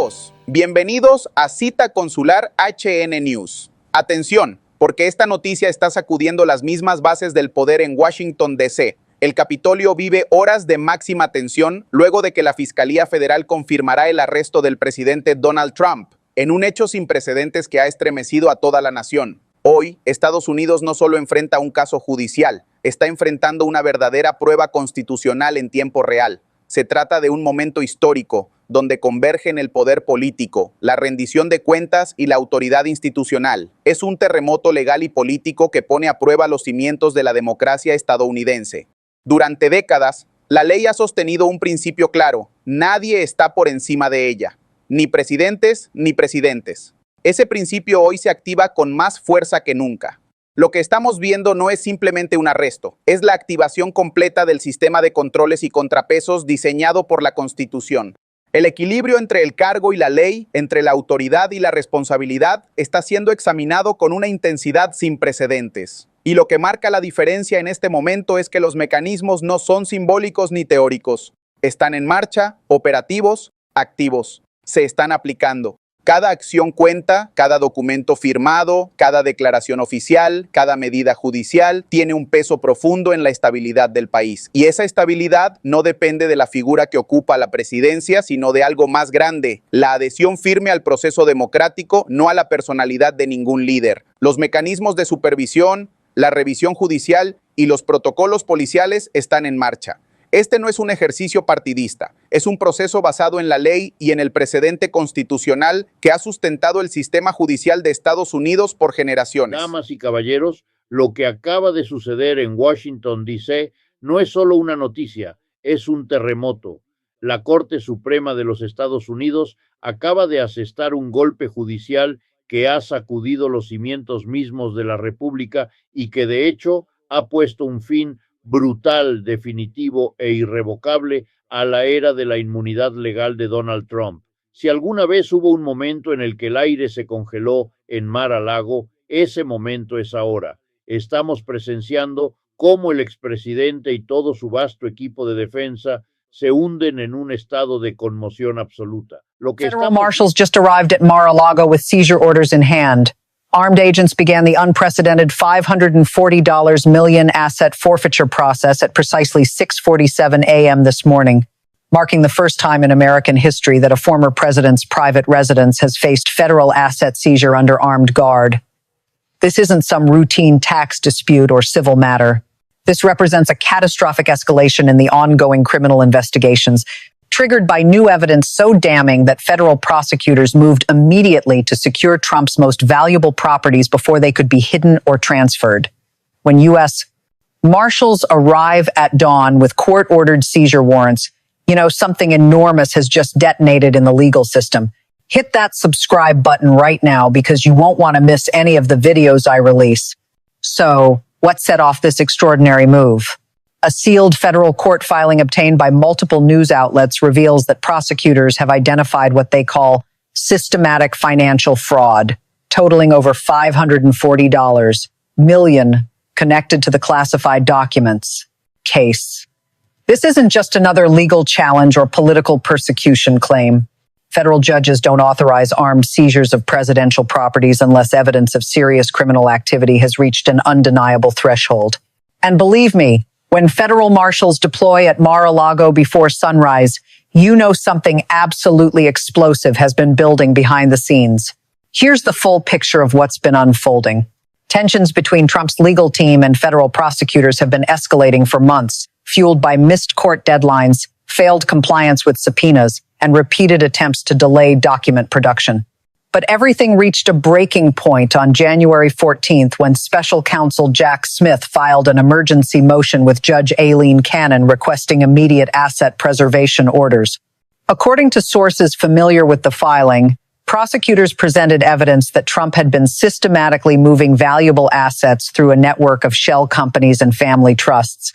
Amigos, bienvenidos a Cita Consular HN News. Atención, porque esta noticia está sacudiendo las mismas bases del poder en Washington, D.C. El Capitolio vive horas de máxima tensión luego de que la Fiscalía Federal confirmará el arresto del presidente Donald Trump, en un hecho sin precedentes que ha estremecido a toda la nación. Hoy, Estados Unidos no solo enfrenta un caso judicial, está enfrentando una verdadera prueba constitucional en tiempo real. Se trata de un momento histórico, donde convergen el poder político, la rendición de cuentas y la autoridad institucional. Es un terremoto legal y político que pone a prueba los cimientos de la democracia estadounidense. Durante décadas, la ley ha sostenido un principio claro: nadie está por encima de ella, ni presidentes ni presidentes. Ese principio hoy se activa con más fuerza que nunca. Lo que estamos viendo no es simplemente un arresto, es la activación completa del sistema de controles y contrapesos diseñado por la Constitución. El equilibrio entre el cargo y la ley, entre la autoridad y la responsabilidad, está siendo examinado con una intensidad sin precedentes. Y lo que marca la diferencia en este momento es que los mecanismos no son simbólicos ni teóricos. Están en marcha, operativos, activos. Se están aplicando. Cada acción cuenta, cada documento firmado, cada declaración oficial, cada medida judicial tiene un peso profundo en la estabilidad del país. Y esa estabilidad no depende de la figura que ocupa la presidencia, sino de algo más grande: la adhesión firme al proceso democrático, no a la personalidad de ningún líder. Los mecanismos de supervisión, la revisión judicial y los protocolos policiales están en marcha. Este no es un ejercicio partidista, es un proceso basado en la ley y en el precedente constitucional que ha sustentado el sistema judicial de Estados Unidos por generaciones. Damas y caballeros, lo que acaba de suceder en Washington, D.C. no es solo una noticia, es un terremoto. La Corte Suprema de los Estados Unidos acaba de asestar un golpe judicial que ha sacudido los cimientos mismos de la República y que de hecho ha puesto un fin brutal, definitivo e irrevocable a la era de la inmunidad legal de Donald Trump. Si alguna vez hubo un momento en el que el aire se congeló en Mar-a-Lago, ese momento es ahora. Estamos presenciando cómo el expresidente y todo su vasto equipo de defensa se hunden en un estado de conmoción absoluta. Federal marshals just arrived at Mar-a-Lago with seizure orders in hand. Armed agents began the unprecedented $540 million asset forfeiture process at precisely 6:47 a.m. this morning, marking the first time in American history that a former president's private residence has faced federal asset seizure under armed guard. This isn't some routine tax dispute or civil matter. This represents a catastrophic escalation in the ongoing criminal investigations, triggered by new evidence so damning that federal prosecutors moved immediately to secure Trump's most valuable properties before they could be hidden or transferred. When U.S. Marshals arrive at dawn with court-ordered seizure warrants, something enormous has just detonated in the legal system. Hit that subscribe button right now because you won't want to miss any of the videos I release. So, what set off this extraordinary move? A sealed federal court filing obtained by multiple news outlets reveals that prosecutors have identified what they call systematic financial fraud, totaling over $540 million connected to the classified documents case. This isn't just another legal challenge or political persecution claim. Federal judges don't authorize armed seizures of presidential properties unless evidence of serious criminal activity has reached an undeniable threshold. And believe me, when federal marshals deploy at Mar-a-Lago before sunrise, you know something absolutely explosive has been building behind the scenes. Here's the full picture of what's been unfolding. Tensions between Trump's legal team and federal prosecutors have been escalating for months, fueled by missed court deadlines, failed compliance with subpoenas, and repeated attempts to delay document production. But everything reached a breaking point on January 14th when special counsel Jack Smith filed an emergency motion with Judge Aileen Cannon requesting immediate asset preservation orders. According to sources familiar with the filing, prosecutors presented evidence that Trump had been systematically moving valuable assets through a network of shell companies and family trusts,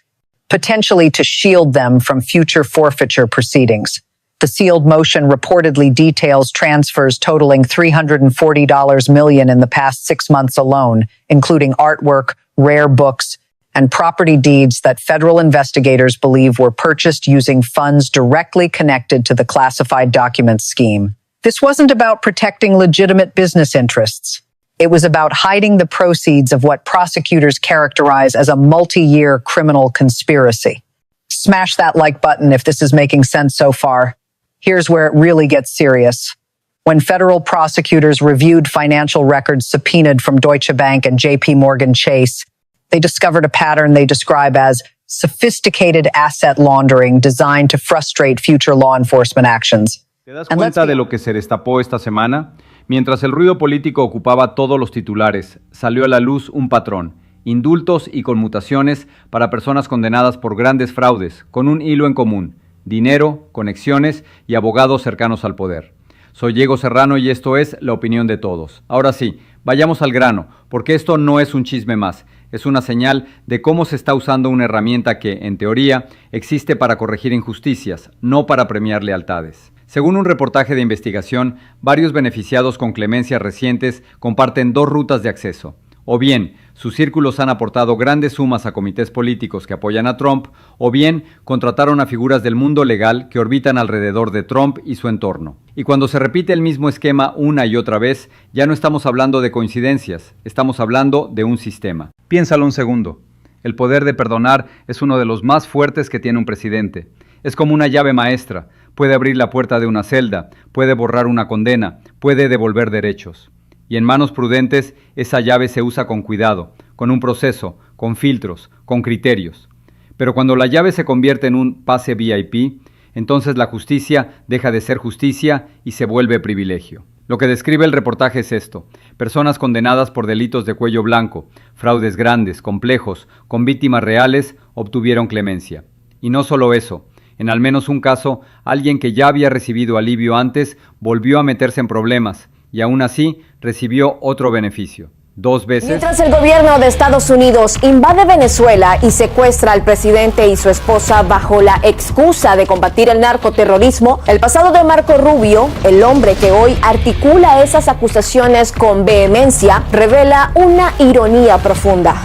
potentially to shield them from future forfeiture proceedings. The sealed motion reportedly details transfers totaling $340 million in the past 6 months alone, including artwork, rare books, and property deeds that federal investigators believe were purchased using funds directly connected to the classified documents scheme. This wasn't about protecting legitimate business interests. It was about hiding the proceeds of what prosecutors characterize as a multi-year criminal conspiracy. Smash that like button if this is making sense so far. Here's where it really gets serious. When federal prosecutors reviewed financial records subpoenaed from Deutsche Bank and JP Morgan Chase, they discovered a pattern they describe as sophisticated asset laundering designed to frustrate future law enforcement actions. ¿Te das cuenta de lo que se destapó esta semana? Mientras el ruido político ocupaba todos los titulares, salió a la luz un patrón: indultos y conmutaciones para personas condenadas por grandes fraudes, con un hilo en común: dinero, conexiones y abogados cercanos al poder. Soy Diego Serrano y esto es La Opinión de Todos. Ahora sí, vayamos al grano, porque esto no es un chisme más. Es una señal de cómo se está usando una herramienta que, en teoría, existe para corregir injusticias, no para premiar lealtades. Según un reportaje de investigación, varios beneficiados con clemencias recientes comparten dos rutas de acceso. O bien, sus círculos han aportado grandes sumas a comités políticos que apoyan a Trump, o bien contrataron a figuras del mundo legal que orbitan alrededor de Trump y su entorno. Y cuando se repite el mismo esquema una y otra vez, ya no estamos hablando de coincidencias, estamos hablando de un sistema. Piénsalo un segundo. El poder de perdonar es uno de los más fuertes que tiene un presidente. Es como una llave maestra. Puede abrir la puerta de una celda, puede borrar una condena, puede devolver derechos. Y en manos prudentes, esa llave se usa con cuidado, con un proceso, con filtros, con criterios. Pero cuando la llave se convierte en un pase VIP, entonces la justicia deja de ser justicia y se vuelve privilegio. Lo que describe el reportaje es esto: personas condenadas por delitos de cuello blanco, fraudes grandes, complejos, con víctimas reales, obtuvieron clemencia. Y no solo eso. En al menos un caso, alguien que ya había recibido alivio antes volvió a meterse en problemas y aún así recibió otro beneficio. 2 veces. Mientras el gobierno de Estados Unidos invade Venezuela y secuestra al presidente y su esposa bajo la excusa de combatir el narcoterrorismo, el pasado de Marco Rubio, el hombre que hoy articula esas acusaciones con vehemencia, revela una ironía profunda.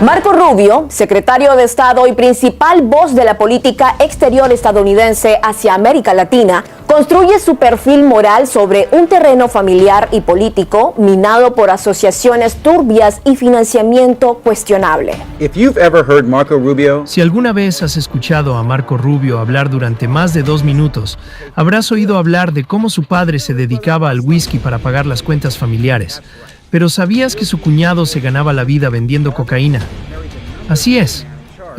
Marco Rubio, secretario de Estado y principal voz de la política exterior estadounidense hacia América Latina, construye su perfil moral sobre un terreno familiar y político minado por asociaciones turbias y financiamiento cuestionable. Si alguna vez has escuchado a Marco Rubio hablar durante más de 2 minutos, habrás oído hablar de cómo su padre se dedicaba al whisky para pagar las cuentas familiares. Pero ¿sabías que su cuñado se ganaba la vida vendiendo cocaína? Así es.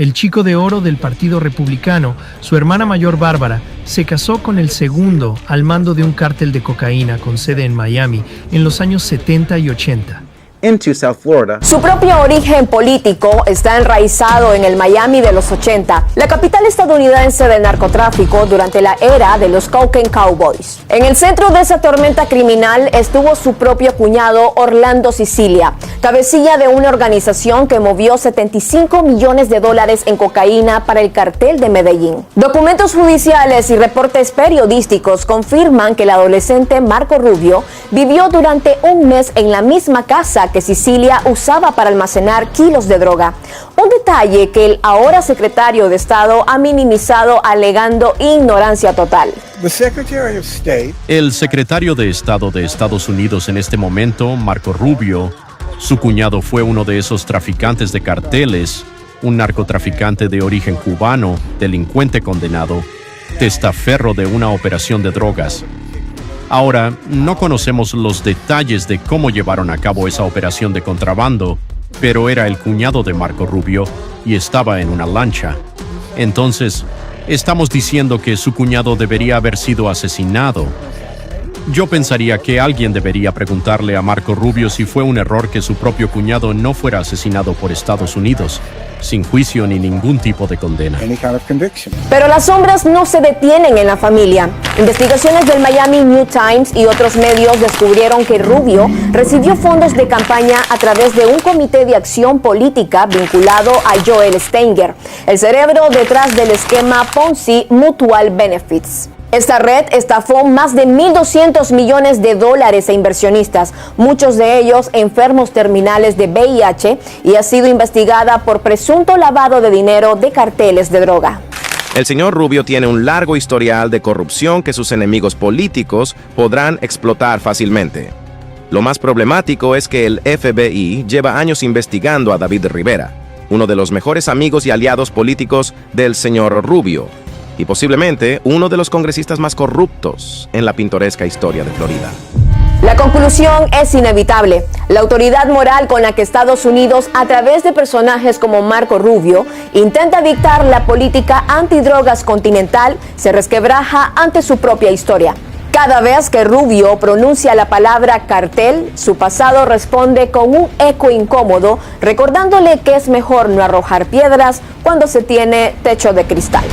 El chico de oro del Partido Republicano, su hermana mayor Bárbara, se casó con el segundo al mando de un cártel de cocaína con sede en Miami en los años 70 y 80. Su propio origen político está enraizado en el Miami de los 80, la capital estadounidense del narcotráfico durante la era de los Cocaine Cowboys. En el centro de esa tormenta criminal estuvo su propio cuñado Orlando Sicilia, cabecilla de una organización que movió $75 millones en cocaína para el cartel de Medellín. Documentos judiciales y reportes periodísticos confirman que el adolescente Marco Rubio vivió durante un mes en la misma casa que Sicilia usaba para almacenar kilos de droga. Un detalle que el ahora secretario de Estado ha minimizado alegando ignorancia total. El secretario de Estado de Estados Unidos en este momento, Marco Rubio, su cuñado fue uno de esos traficantes de carteles, un narcotraficante de origen cubano, delincuente condenado, testaferro de una operación de drogas. Ahora, no conocemos los detalles de cómo llevaron a cabo esa operación de contrabando, pero era el cuñado de Marco Rubio y estaba en una lancha. Entonces, estamos diciendo que su cuñado debería haber sido asesinado. Yo pensaría que alguien debería preguntarle a Marco Rubio si fue un error que su propio cuñado no fuera asesinado por Estados Unidos, sin juicio ni ningún tipo de condena. Pero las sombras no se detienen en la familia. Investigaciones del Miami New Times y otros medios descubrieron que Rubio recibió fondos de campaña a través de un comité de acción política vinculado a Joel Stenger, el cerebro detrás del esquema Ponzi Mutual Benefits. Esta red estafó más de $1.200 millones a inversionistas, muchos de ellos enfermos terminales de VIH, y ha sido investigada por presunto lavado de dinero de carteles de droga. El señor Rubio tiene un largo historial de corrupción que sus enemigos políticos podrán explotar fácilmente. Lo más problemático es que el FBI lleva años investigando a David Rivera, uno de los mejores amigos y aliados políticos del señor Rubio, y posiblemente uno de los congresistas más corruptos en la pintoresca historia de Florida. La conclusión es inevitable. La autoridad moral con la que Estados Unidos, a través de personajes como Marco Rubio, intenta dictar la política antidrogas continental, se resquebraja ante su propia historia. Cada vez que Rubio pronuncia la palabra cartel, su pasado responde con un eco incómodo, recordándole que es mejor no arrojar piedras cuando se tiene techo de cristal.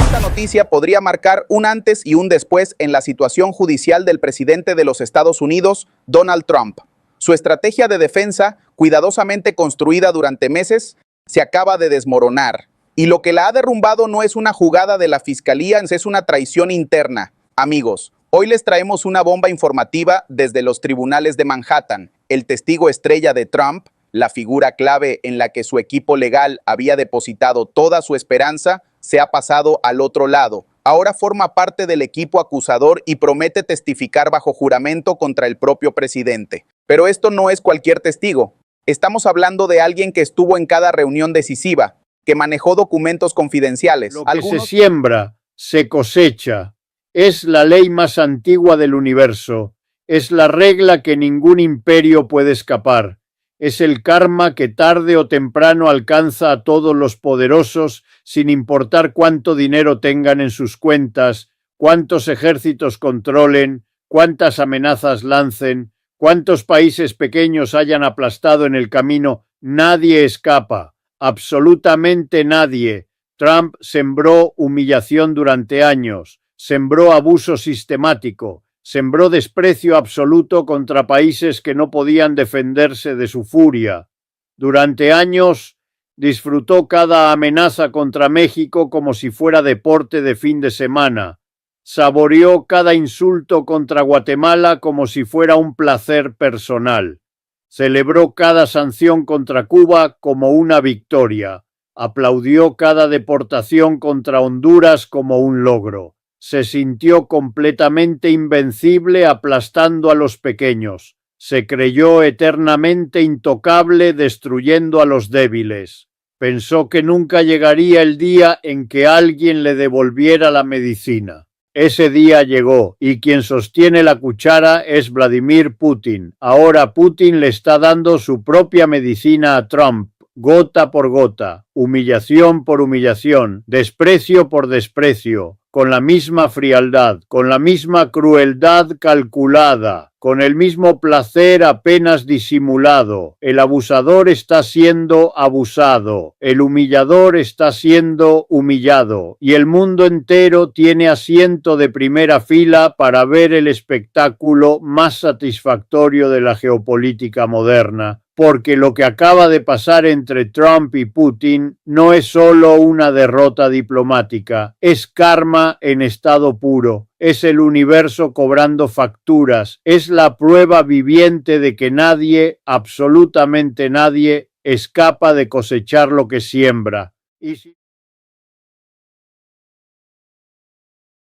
Esta noticia podría marcar un antes y un después en la situación judicial del presidente de los Estados Unidos, Donald Trump. Su estrategia de defensa, cuidadosamente construida durante meses, se acaba de desmoronar. Y lo que la ha derrumbado no es una jugada de la fiscalía, es una traición interna. Amigos, hoy les traemos una bomba informativa desde los tribunales de Manhattan. El testigo estrella de Trump, la figura clave en la que su equipo legal había depositado toda su esperanza, se ha pasado al otro lado. Ahora forma parte del equipo acusador y promete testificar bajo juramento contra el propio presidente. Pero esto no es cualquier testigo. Estamos hablando de alguien que estuvo en cada reunión decisiva, que manejó documentos confidenciales. Lo que se siembra, se cosecha. Es la ley más antigua del universo. Es la regla que ningún imperio puede escapar. Es el karma que tarde o temprano alcanza a todos los poderosos sin importar cuánto dinero tengan en sus cuentas, cuántos ejércitos controlen, cuántas amenazas lancen, cuántos países pequeños hayan aplastado en el camino. Nadie escapa, absolutamente nadie. Trump sembró humillación durante años, sembró abuso sistemático, sembró desprecio absoluto contra países que no podían defenderse de su furia. Durante años disfrutó cada amenaza contra México como si fuera deporte de fin de semana. Saboreó cada insulto contra Guatemala como si fuera un placer personal. Celebró cada sanción contra Cuba como una victoria. Aplaudió cada deportación contra Honduras como un logro. Se sintió completamente invencible aplastando a los pequeños. Se creyó eternamente intocable destruyendo a los débiles. Pensó que nunca llegaría el día en que alguien le devolviera la medicina. Ese día llegó, y quien sostiene la cuchara es Vladimir Putin. Ahora Putin le está dando su propia medicina a Trump, gota por gota, humillación por humillación, desprecio por desprecio, con la misma frialdad, con la misma crueldad calculada, con el mismo placer apenas disimulado. El abusador está siendo abusado, el humillador está siendo humillado, y el mundo entero tiene asiento de primera fila para ver el espectáculo más satisfactorio de la geopolítica moderna. Porque lo que acaba de pasar entre Trump y Putin no es solo una derrota diplomática, es karma en estado puro, es el universo cobrando facturas, es la prueba viviente de que nadie, absolutamente nadie, escapa de cosechar lo que siembra. Y si